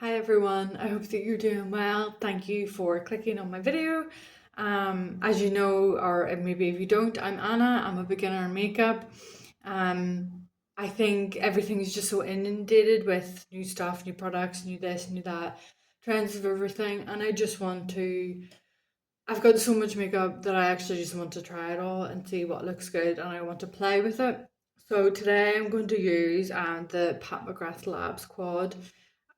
Hi everyone, I hope that you're doing well. Thank you for clicking on my video. As you know, or maybe if you don't, I'm Anna. I'm a beginner in makeup. I think everything is just so inundated with new stuff, new products, new this, new that, trends of everything, and I just want to. I've got so much makeup that I actually just want to try it all and see what looks good, and I want to play with it. So today I'm going to use the Pat McGrath Labs Quad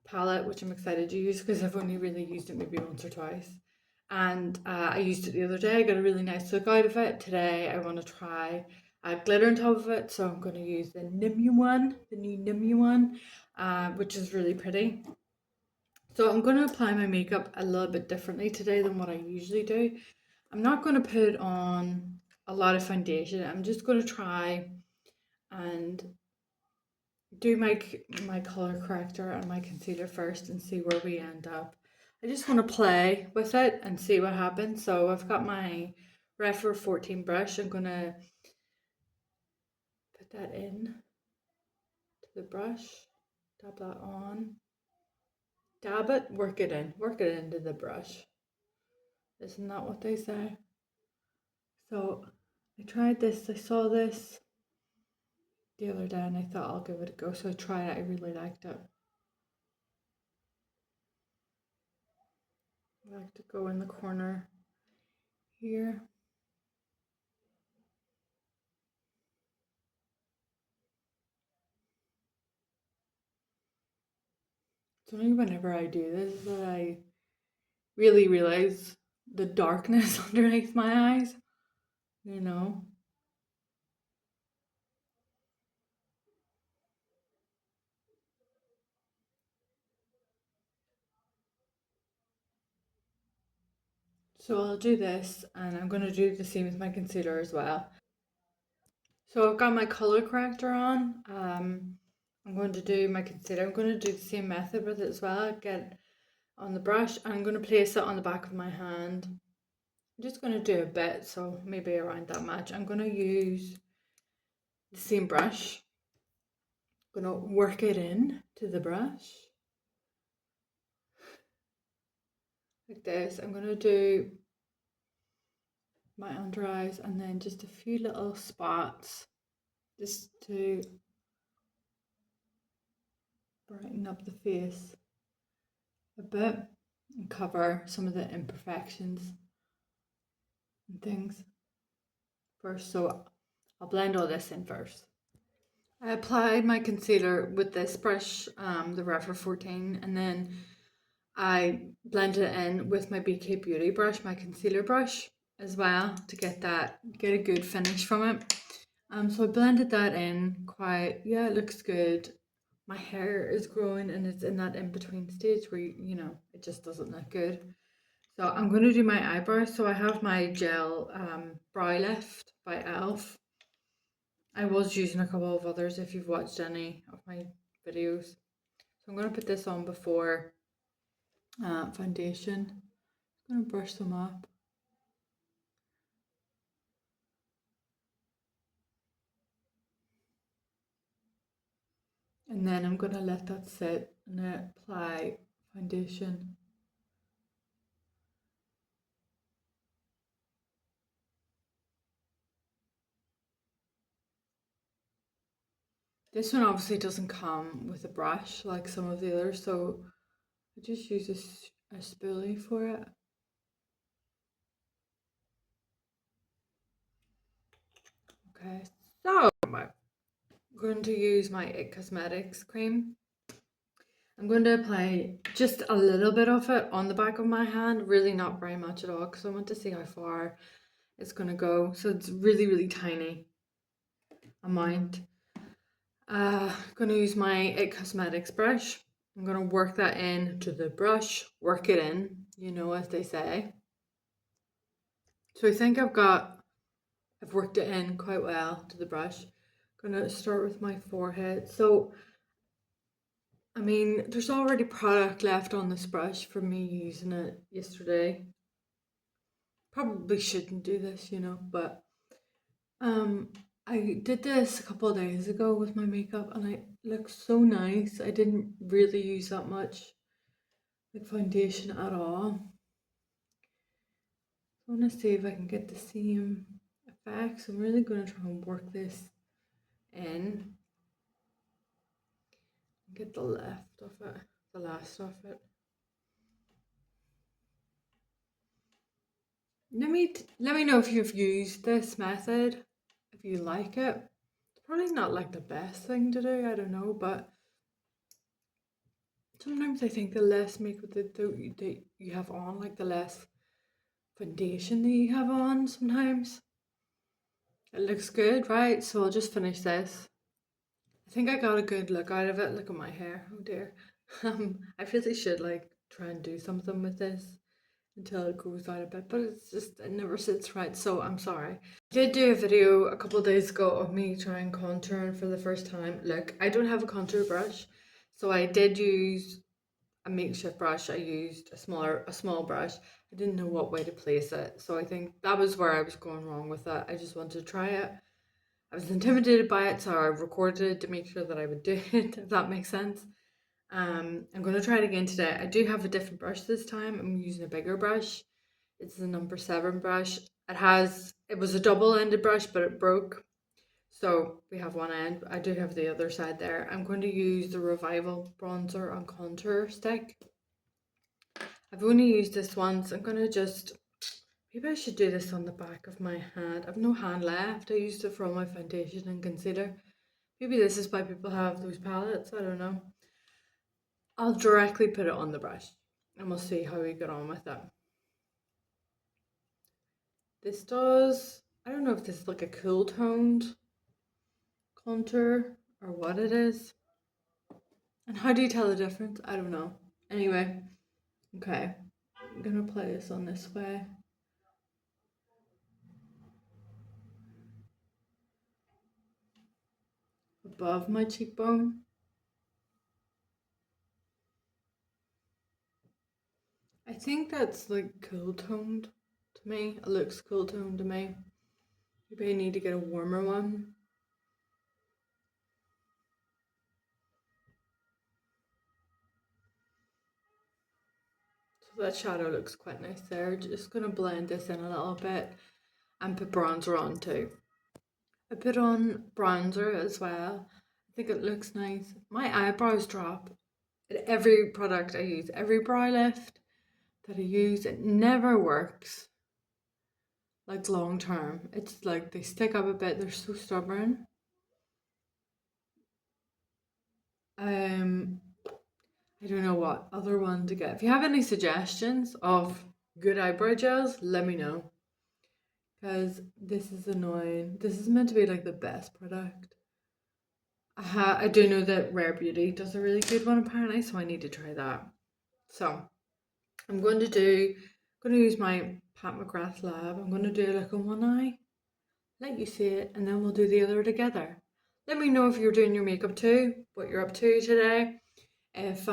palette, which I'm excited to use because I've only really used it maybe once or twice. And I used it the other day, I got a really nice look out of it. Today I want to try glitter on top of it, so I'm going to use the Nimya one, the new Nimya one, which is really pretty. So I'm going to apply my makeup a little bit differently today than what I usually do. I'm not going to put on a lot of foundation. I'm just going to try and do my color corrector and my concealer first and see where we end up. I just want to play with it and see what happens. So I've got my Refer 14 brush. I'm going to put that in to the brush, dab that on, dab it, work it into the brush. Isn't that what they say? So I tried this, I saw this the other day and I thought I'll give it a go. So I tried it, I really liked it. I like to go in the corner here. It's only whenever I do this that I really realize the darkness underneath my eyes, you know. So I'll do this and I'm going to do the same with my concealer as well. So I've got my color corrector on. I'm going to do my concealer. I'm going to do the same method with it as well. Get on the brush and I'm going to place it on the back of my hand. I'm just going to do a bit, so maybe around that much. I'm going to use the same brush. I'm going to work it in to the brush like this. I'm going to do my under eyes and then just a few little spots just to brighten up the face a bit and cover some of the imperfections and things first. So I'll blend all this in first. I applied my concealer with this brush, the Refer 14, and then I blended it in with my BK Beauty brush, my concealer brush as well, to get a good finish from it. So I blended that in quite, yeah, it looks good. My hair is growing and it's in that in-between stage where, it just doesn't look good. So I'm going to do my eyebrows. So I have my gel brow lift by e.l.f. I was using a couple of others if you've watched any of my videos. So I'm going to put this on before foundation. I'm going to brush them up. And then I'm going to let that sit and then apply foundation. This one obviously doesn't come with a brush like some of the others, so I just use a spoolie for it. Okay, so I'm going to use my It Cosmetics cream. I'm going to apply just a little bit of it on the back of my hand, really not very much at all, because I want to see how far it's going to go. So it's really, really tiny amount. I'm going to use my It Cosmetics brush. I'm going to work that in to the brush, work it in, as they say. So I think I've worked it in quite well to the brush. I'm going to start with my forehead. So, I mean, there's already product left on this brush from me using it yesterday. Probably shouldn't do this, but I did this a couple of days ago with my makeup and it looks so nice. I didn't really use that much like foundation at all. I want to see if I can get the same effects. I'm really going to try and work this in. Get the left of it, the last of it. Let me know if you've used this method, if you like it. It's probably not like the best thing to do, I don't know, but sometimes I think the less makeup that you have on, like the less foundation that you have on sometimes. It looks good, right? So I'll just finish this. I think I got a good look out of it. Look at my hair. Oh dear. I really should like try and do something with this until it goes out a bit, but it never sits right, so I'm sorry. I did do a video a couple of days ago of me trying contouring for the first time. Look, I don't have a contour brush, so I did use a makeshift brush. I used a small brush. I didn't know what way to place it, so I think that was where I was going wrong with it. I just wanted to try it. I was intimidated by it, so I recorded it to make sure that I would do it, if that makes sense. I'm going to try it again today. I do have a different brush this time. I'm using a bigger brush. It's the number 7 brush. It was a double-ended brush, but it broke. So we have one end. I do have the other side there. I'm going to use the Revival Bronzer on Contour Stick. I've only used this once. I'm going to just, maybe I should do this on the back of my hand. I've no hand left. I used it for all my foundation and concealer. Maybe this is why people have those palettes. I don't know. I'll directly put it on the brush and we'll see how we get on with it. This does, I don't know if this is like a cool toned contour or what it is. And how do you tell the difference? I don't know. Anyway, okay, I'm gonna apply this on this way. Above my cheekbone. I think that's like cool toned to me. It looks cool toned to me. Maybe I need to get a warmer one. So that shadow looks quite nice there. Just gonna blend this in a little bit and put bronzer on too. I put on bronzer as well. I think it looks nice. My eyebrows drop at every product I use. Every brow lift that I use, it never works like long term. It's like they stick up a bit, they're so stubborn. I don't know what other one to get. If you have any suggestions of good eyebrow gels, let me know. Because this is annoying. This is meant to be like the best product. I do know that Rare Beauty does a really good one apparently, so I need to try that. So I'm going to use my Pat McGrath Lab. I'm going to do like on one eye, let you see it, and then we'll do the other together. Let me know if you're doing your makeup too, what you're up to today. If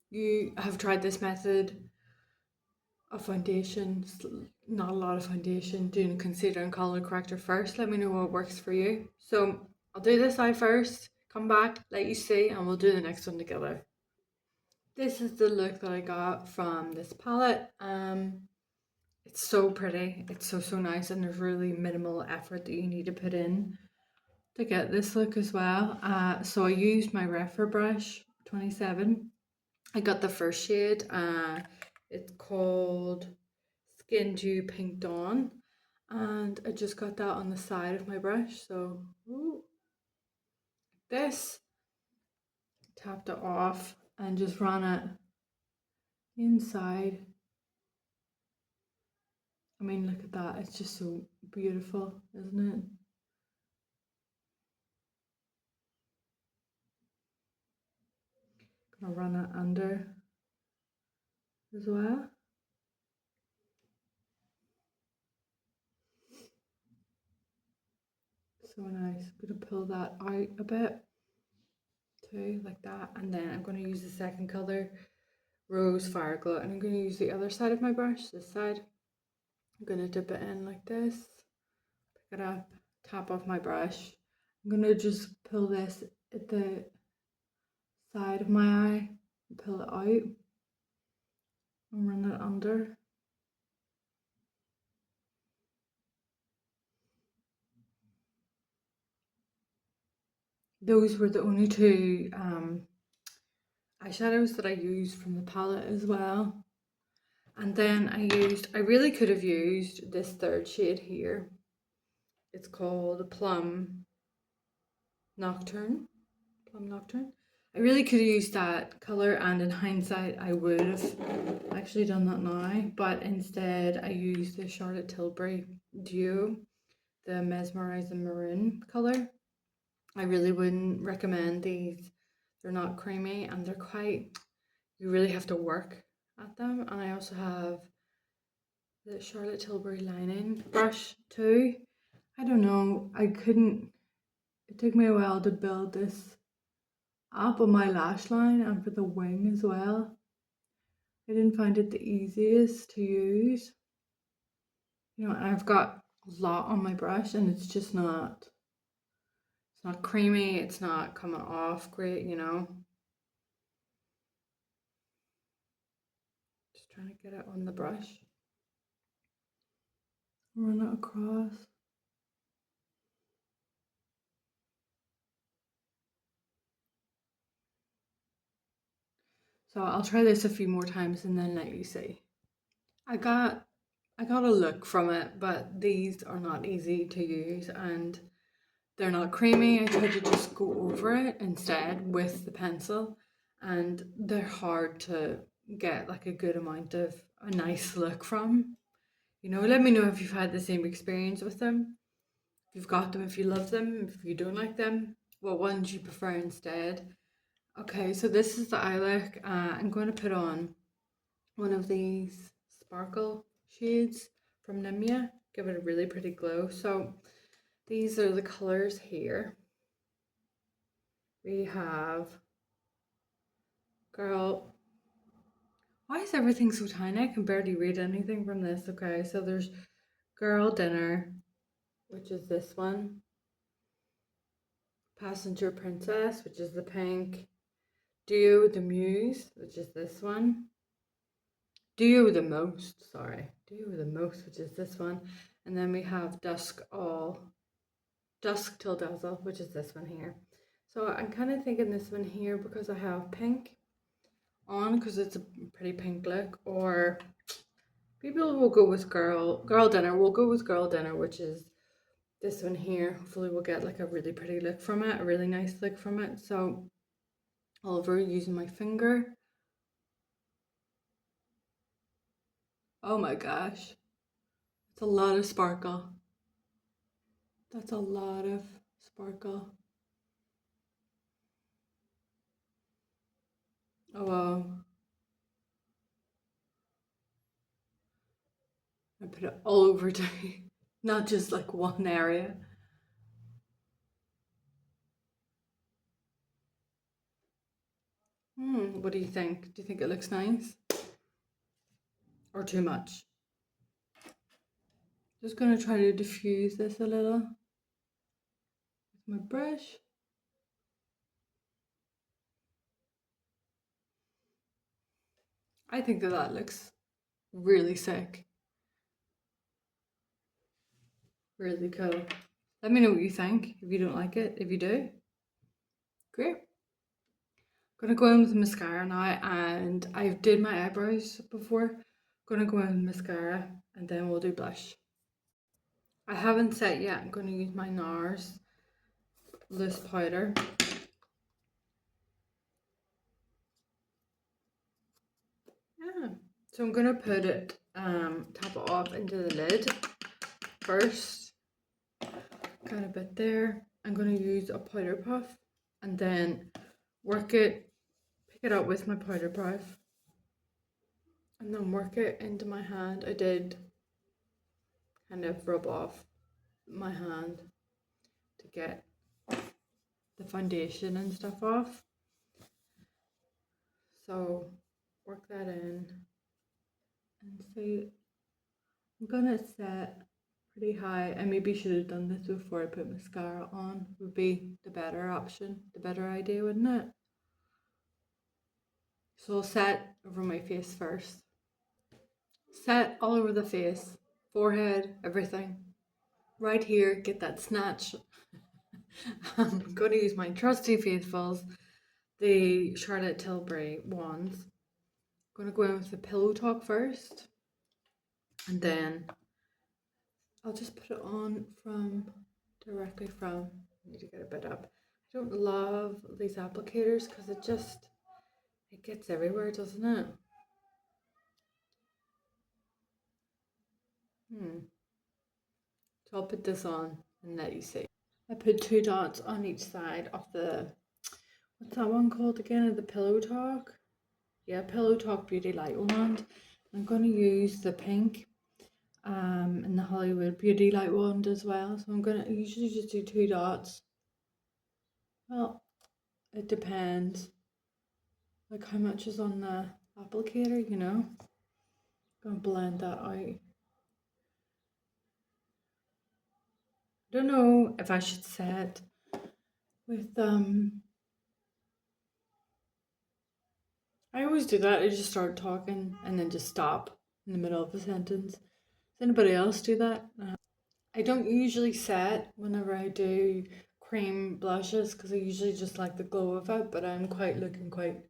you have tried this method of foundation, not a lot of foundation, doing concealer and color corrector first, let me know what works for you. So I'll do this eye first, come back, let you see, and we'll do the next one together. This is the look that I got from this palette. It's so pretty. It's so nice, and there's really minimal effort that you need to put in to get this look as well. So I used my Refer brush 27. I got the first shade. It's called Skin Dew Pink Dawn, and I just got that on the side of my brush. So this, tapped it off and just ran it inside. I mean, look at that. It's just so beautiful, isn't it? Gonna run it under as well. So nice. I'm gonna pull that out a bit too, like that. And then I'm gonna use the second color, Rose Fire Glow, and I'm gonna use the other side of my brush, this side. I'm gonna dip it in like this, pick it up, tap off my brush. I'm gonna just pull this at the side of my eye, pull it out. and run it under. Those were the only two eyeshadows that I used from the palette as well. And then I really could have used this third shade here. It's called Plum Nocturne. Plum Nocturne. I really could have used that colour, and in hindsight I would have actually done that now, but instead I used the Charlotte Tilbury Duo, the Mesmerizing Maroon colour. I really wouldn't recommend these. They're not creamy and they're quite, you really have to work at them. And I also have the Charlotte Tilbury lining brush too. I don't know, it took me a while to build this up on my lash line and for the wing as well. I didn't find it the easiest to use. You know, and I've got a lot on my brush and it's not creamy, it's not coming off great, you know. Just trying to get it on the brush. Run it across. So I'll try this a few more times and then let you see. I got a look from it, but these are not easy to use and they're not creamy. I tried to just go over it instead with the pencil, and they're hard to get like a good amount of a nice look from. You know, let me know if you've had the same experience with them. If you've got them, if you love them, if you don't like them, what ones you prefer instead. Okay, so this is the eye look. I'm going to put on one of these sparkle shades from Nimya. Give it a really pretty glow. So these are the colors here. We have, girl, why is everything so tiny? I can barely read anything from this. Okay, so there's Girl Dinner, which is this one. Passenger Princess, which is the pink. Duo the Muse, which is this one. Duo the Most, sorry. Duo the Most, which is this one. And then we have Dusk Till Dazzle, which is this one here. So I'm kind of thinking this one here because I have pink on because it's a pretty pink look, or people will go with Girl Dinner. We'll go with Girl Dinner, which is this one here. Hopefully we'll get like a really pretty look from it, a really nice look from it. So over using my finger. Oh my gosh. It's a lot of sparkle. That's a lot of sparkle. Oh wow. I put it all over too, not just like one area. What do you think? Do you think it looks nice? Or too much? Just gonna try to diffuse this a little with my brush. I think that that looks really sick. Really cool. Let me know what you think, if you don't like it. If you do, great. Gonna go in with mascara now, and I've did my eyebrows before. Gonna go in with mascara and then we'll do blush. I haven't set yet. I'm gonna use my NARS loose powder. Yeah. So I'm gonna put it, tap it off into the lid first. Got a bit there. I'm gonna use a powder puff and then work it, pick it up with my powder puff and then work it into my hand. I did kind of rub off my hand to get the foundation and stuff off. So work that in and see. I'm gonna set pretty high. I maybe should have done this before I put mascara on. Would be the better option, the better idea, wouldn't it? So I'll set over my face first. Set all over the face, forehead, everything. Right here, get that snatch. I'm going to use my trusty faithfuls, the Charlotte Tilbury ones. I'm going to go in with the Pillow Talk first, and then I'll just put it on directly from, I need to get a bit up. I don't love these applicators because it gets everywhere, doesn't it? So I'll put this on and let you see. I put 2 dots on each side of the, what's that one called again? The Pillow Talk? Yeah, Pillow Talk Beauty Light wand. I'm going to use the pink and the Hollywood Beauty Light wand as well. So I'm going to usually just do 2 dots. Well, it depends. Like how much is on the applicator, you know? I'm going to blend that out. I don't know if I should set with I always do that. I just start talking and then just stop in the middle of a sentence. Does anybody else do that? I don't usually set whenever I do cream blushes because I usually just like the glow of it, but I'm looking quite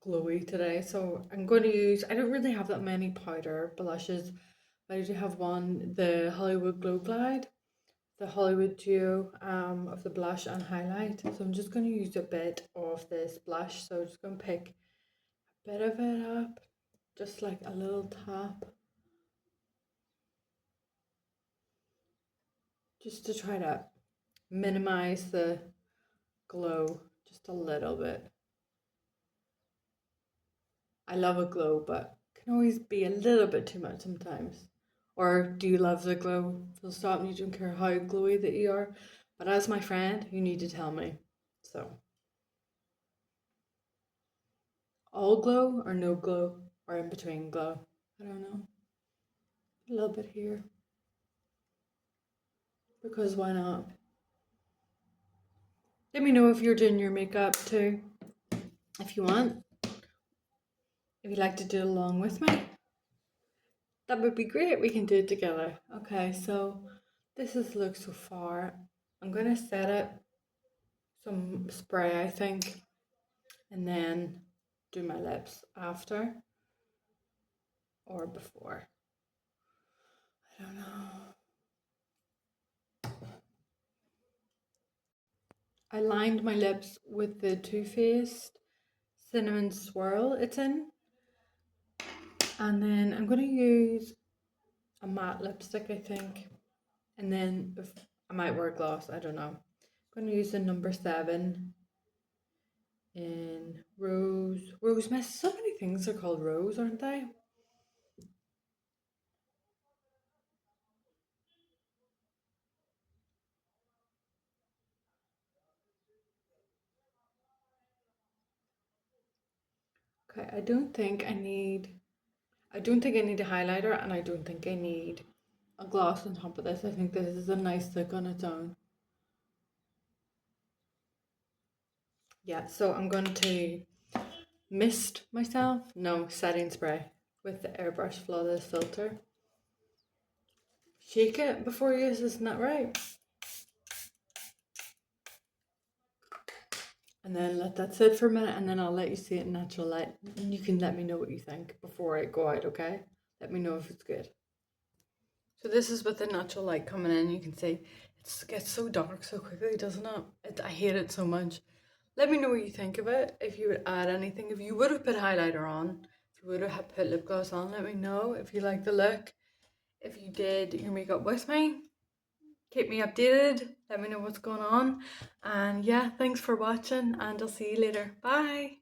glowy today. So I'm going to use, I don't really have that many powder blushes, but I do have one, the Hollywood Glow Glide, the Hollywood Duo of the blush and highlight. So I'm just going to use a bit of this blush. So I'm just going to pick a bit of it up, just like a little tap, just to try to minimize the glow just a little bit. I love a glow, but it can always be a little bit too much sometimes. Or do you love the glow? Full stop, and you don't care how glowy that you are. But as my friend, you need to tell me. So, all glow or no glow or in between glow? I don't know. A little bit here. Because why not? Let me know if you're doing your makeup too. If you want. If you'd like to do it along with me. That would be great. We can do it together. Okay, so this is the look so far. I'm going to set it some spray, I think, and then do my lips after or before. I don't know. I lined my lips with the Too Faced Cinnamon Swirl it's in. And then I'm going to use a matte lipstick, I think. And then I might wear gloss, I don't know. I'm going to use the number 7 in Rose Mist. So many things are called Rose, aren't they? Okay, I don't think I need a highlighter, and I don't think I need a gloss on top of this. I think this is a nice look on its own. Yeah, so I'm going to mist myself. No, setting spray with the Airbrush Flawless filter. Shake it before you use, isn't that right? And then let that sit for a minute, and then I'll let you see it in natural light. And you can let me know what you think before I go out, okay? Let me know if it's good. So this is with the natural light coming in. You can see it gets so dark so quickly, doesn't it? I hate it so much. Let me know what you think of it. If you would add anything, if you would have put highlighter on, if you would have put lip gloss on, let me know if you like the look. If you did your makeup with me, keep me updated. Let me know what's going on. And yeah, thanks for watching, and I'll see you later. Bye.